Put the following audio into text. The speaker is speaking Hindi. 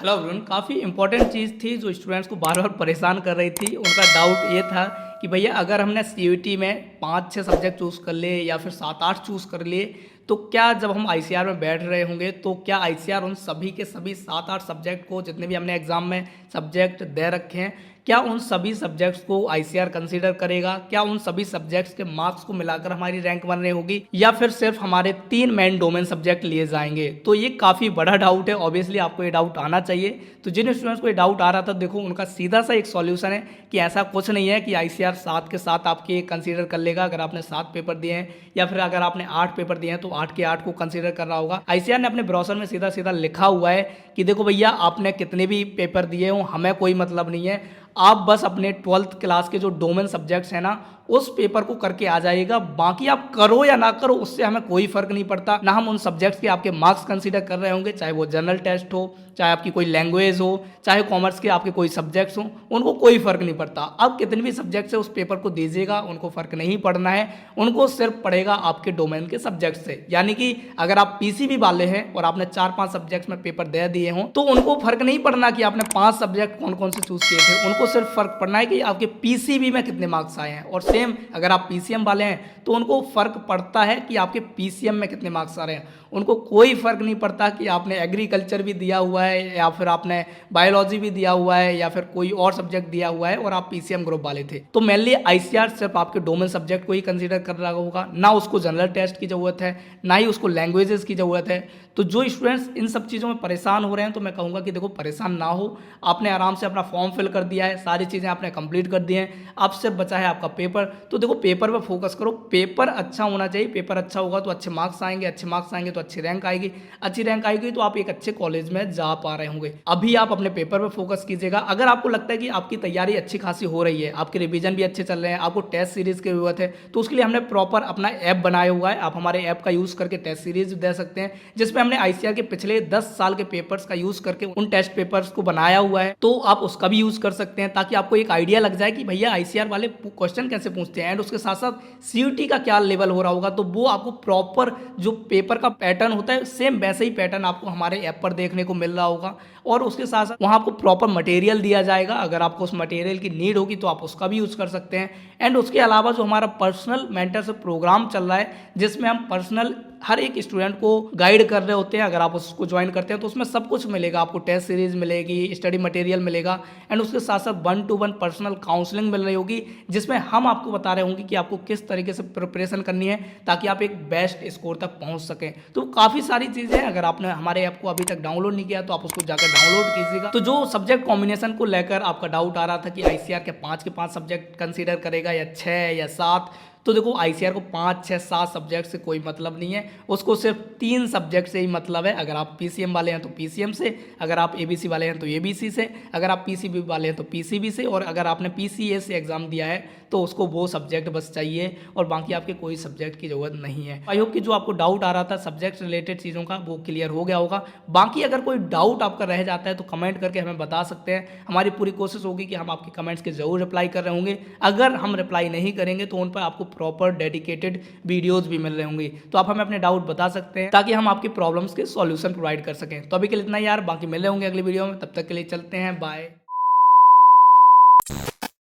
हेलो एवरीवन, काफ़ी इंपॉर्टेंट चीज़ थी जो स्टूडेंट्स को बार बार परेशान कर रही थी। उनका डाउट ये था कि भैया अगर हमने सीयूईटी में 5-6 सब्जेक्ट चूज़ कर लिए या फिर 7-8 चूज़ कर लिए, तो क्या जब हम आईसीआर में बैठ रहे होंगे तो क्या आईसीआर उन सभी के सभी 7-8 सब्जेक्ट को, जितने भी हमने एग्जाम में सब्जेक्ट दे रखे हैं, क्या उन सभी सब्जेक्ट्स को आईसीआर कंसीडर करेगा? क्या उन सभी सब्जेक्ट्स के मार्क्स को मिलाकर हमारी रैंक बन रही होगी या फिर सिर्फ हमारे 3 मेन डोमेन सब्जेक्ट लिए जाएंगे? तो ये काफ़ी बड़ा डाउट है। ऑब्वियसली आपको ये डाउट आना चाहिए। तो जिन स्टूडेंट्स को ये डाउट आ रहा था, देखो उनका सीधा सा एक सॉल्यूशन है कि ऐसा कुछ नहीं है कि आईसीआर 7 के 7 आपके कंसीडर कर लेगा। अगर आपने 7 पेपर दिए हैं या फिर अगर आपने 8 पेपर दिए हैं तो 8 के 8 को कंसीडर कर रहा होगा। आईसीआर ने अपने ब्राउज़र में सीधा सीधा लिखा हुआ है कि देखो भैया, आपने कितने भी पेपर दिए हो हमें कोई मतलब नहीं है, आप बस अपने 12th क्लास के जो डोमेन सब्जेक्ट्स हैं ना, उस पेपर को करके आ जाइएगा। बाकी आप करो या ना करो उससे हमें कोई फर्क नहीं पड़ता। ना हम उन सब्जेक्ट्स के आपके मार्क्स कंसीडर कर रहे होंगे, चाहे वो जनरल टेस्ट हो, चाहे आपकी कोई लैंग्वेज हो, चाहे कॉमर्स के आपके कोई सब्जेक्ट्स हो, उनको कोई फर्क नहीं पड़ता। आप कितने भी सब्जेक्ट से उस पेपर को दीजिएगा, उनको फर्क नहीं पड़ना है। उनको सिर्फ पड़ेगा आपके डोमेन के सब्जेक्ट से। यानी कि अगर आप पीसीबी वाले हैं और आपने 4-5 सब्जेक्ट्स में पेपर दे दिए हों, तो उनको फर्क नहीं पड़ना कि आपने 5 सब्जेक्ट कौन कौन से चूज किए थे। उनको सिर्फ फर्क पड़ना है कि आपके पीसीबी में कितने मार्क्स आए हैं। और सेम अगर आप पीसीएम वाले हैं तो उनको फर्क पड़ता है कि आपके पीसीएम में कितने मार्क्स आ रहे हैं। उनको कोई फर्क नहीं पड़ता कि आपने एग्रीकल्चर भी दिया हुआ है या फिर आपने बायोलॉजी भी दिया हुआ है या फिर कोई और सब्जेक्ट दिया हुआ है और आप पीसीएम ग्रुप वाले थे। तो मेनली आईसीआर सिर्फ आपके डोमेन सब्जेक्ट को ही कंसीडर कर रहा होगा। ना उसको जनरल टेस्ट की जरूरत है, ना ही उसको लैंग्वेजेस की जरूरत है। तो जो स्टूडेंट्स इन सब चीज़ों में परेशान हो रहे हैं, तो मैं कहूँगा कि देखो परेशान ना हो। आपने आराम से अपना फॉर्म फिल कर दिया है, सारी चीज़ें आपने कंप्लीट कर दी हैं, अब सिर्फ बचा है आपका पेपर। तो देखो पेपर पर फोकस करो, पेपर अच्छा होना चाहिए। पेपर अच्छा होगा तो अच्छे मार्क्स आएंगे, अच्छे मार्क्स आएंगे तो अच्छी रैंक आएगी, अच्छी रैंक आएगी तो आप एक अच्छे कॉलेज में जा पा रहे होंगे। अभी आप अपने पेपर पर फोकस कीजिएगा। अगर आपको लगता है कि आपकी तैयारी अच्छी खासी हो रही है, आपके रिवीजन भी अच्छे चल रहे हैं, आपको टेस्ट सीरीज की जरूरत है, तो उसके लिए हमने प्रॉपर अपना ऐप बनाया हुआ है। आप हमारे ऐप का यूज करके टेस्ट सीरीज दे सकते हैं, जिसमें हमने आईसीआर के पिछले 10 साल के पेपर्स का यूज करके उन टेस्ट पेपर्स को बनाया हुआ है। तो आप उसका भी यूज कर सकते हैं ताकि आपको एक आइडिया लग जाए कि भैया आईसीआर वाले क्वेश्चन कैसे पूछते हैं एंड उसके साथ साथ सीयूटी का क्या लेवल हो रहा होगा। तो वो आपको प्रॉपर जो पेपर का पैटर्न होता है, सेम वैसे ही पैटर्न आपको हमारे ऐप पर देखने को मिल रहा होगा। और उसके साथ साथ वहाँ आपको प्रॉपर मटेरियल दिया जाएगा। अगर आपको उस मटेरियल की नीड होगी तो आप उसका भी यूज़ कर सकते हैं। एंड उसके अलावा जो हमारा पर्सनल मेंटरशिप प्रोग्राम चल रहा है, जिसमें हम पर्सनल हर एक स्टूडेंट को गाइड कर रहे होते हैं, अगर आप उसको ज्वाइन करते हैं तो उसमें सब कुछ मिलेगा। आपको टेस्ट सीरीज मिलेगी, स्टडी मटेरियल मिलेगा एंड उसके साथ साथ 1-to-1 पर्सनल काउंसलिंग मिल रही होगी, जिसमें हम आपको बता रहे होंगे कि आपको किस तरीके से प्रिपरेशन करनी है ताकि आप एक बेस्ट स्कोर तक पहुंच सकें। तो काफ़ी सारी चीज़ें हैं। अगर आपने हमारे ऐप को अभी तक डाउनलोड नहीं किया तो आप उसको जाकर डाउनलोड कीजिएगा। तो जो सब्जेक्ट कॉम्बिनेशन को लेकर आपका डाउट आ रहा था कि आईसीआर के 5 सब्जेक्ट कंसीडर करेगा या 6 या 7, तो देखो आईसीआर को 5, 6, 7 सब्जेक्ट से कोई मतलब नहीं है। उसको सिर्फ 3 सब्जेक्ट से ही मतलब है। अगर आप पीसीएम वाले हैं तो पीसीएम से, अगर आप एबीसी वाले हैं तो एबीसी से, अगर आप पीसीबी वाले हैं तो पीसीबी से, और अगर आपने पीसीए से एग्जाम दिया है तो उसको वो सब्जेक्ट बस चाहिए और बाकी आपके कोई सब्जेक्ट की जरूरत नहीं है। आई होप कि जो आपको डाउट आ रहा था सब्जेक्ट रिलेटेड चीज़ों का, वो क्लियर हो गया होगा। बाकी अगर कोई डाउट आपका रह जाता है तो कमेंट करके हमें बता सकते हैं। हमारी पूरी कोशिश होगी कि हम आपके कमेंट्स के जरूर रिप्लाई कर रहे होंगे। अगर हम रिप्लाई नहीं करेंगे तो उन पर आपको प्रॉपर डेडिकेटेड वीडियोस भी मिल रहे होंगे। तो आप हमें अपने डाउट बता सकते हैं ताकि हम आपकी प्रॉब्लम्स के सॉल्यूशन प्रोवाइड कर सकें। तो अभी के लिए इतना यार, बाकी मिल रहे होंगे अगली वीडियो में। तब तक के लिए चलते हैं, बाय।